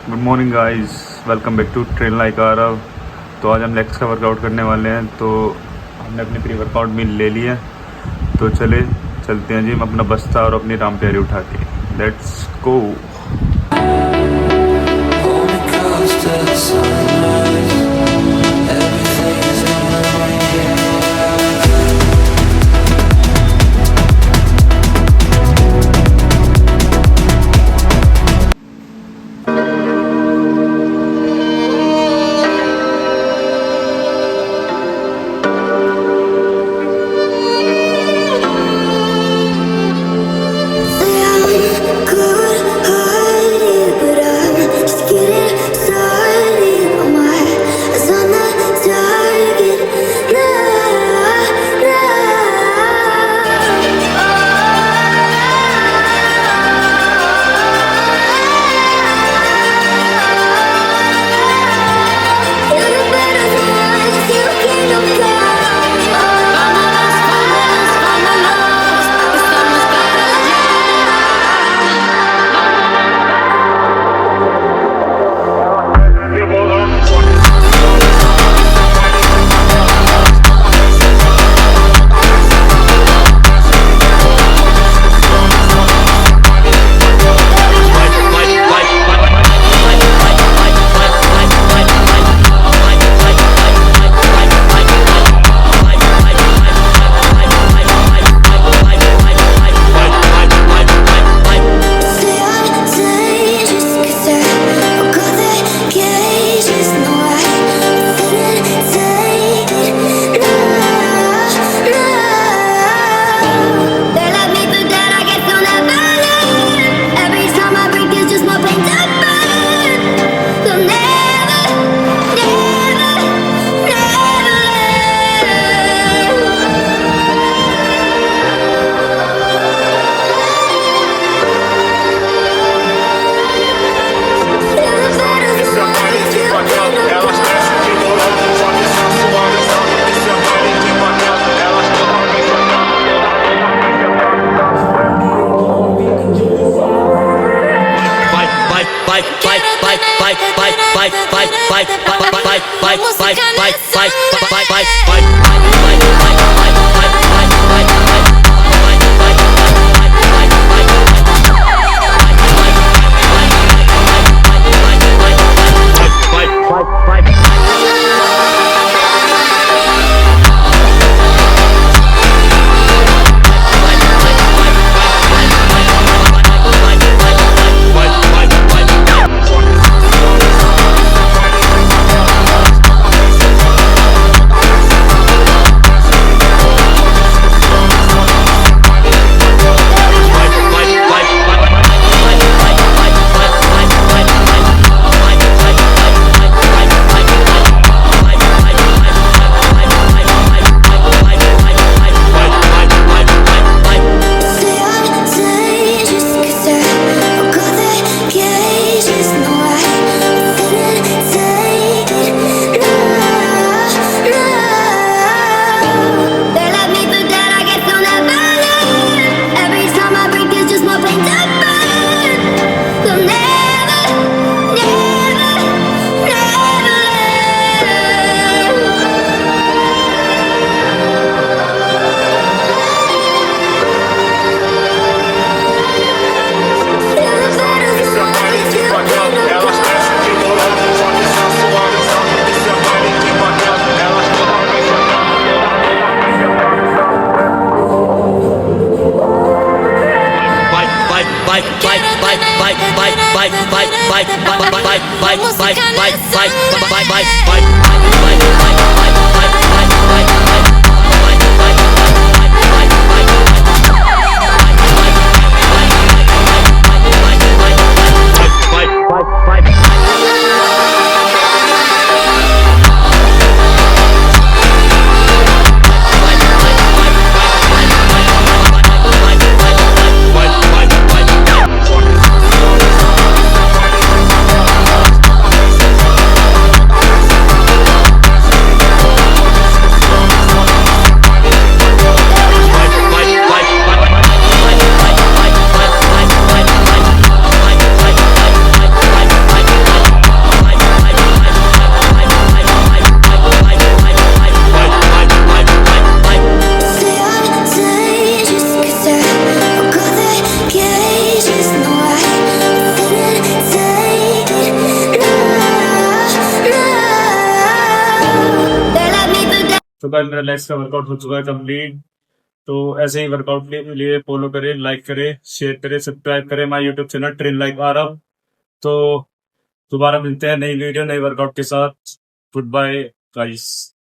Good morning guys, welcome back to train like Aarav. तो आज हम लेग्स का वर्कआउट करने वाले हैं। तो हमने अपनी प्री वर्कआउट मील ले ली है, तो चलते हैं जी हम अपना बस्ता और अपनी राम प्यारी उठा के। Let's go. तो गाइस मेरा लेग्स का वर्कआउट हो चुका है कंप्लीट। तो ऐसे ही वर्कआउट के लिए फॉलो करें, लाइक करें, शेयर करें, सब्सक्राइब करें my YouTube channel train like Aarav. तो दोबारा मिलते हैं नई वीडियो नई वर्कआउट के साथ। Goodbye guys.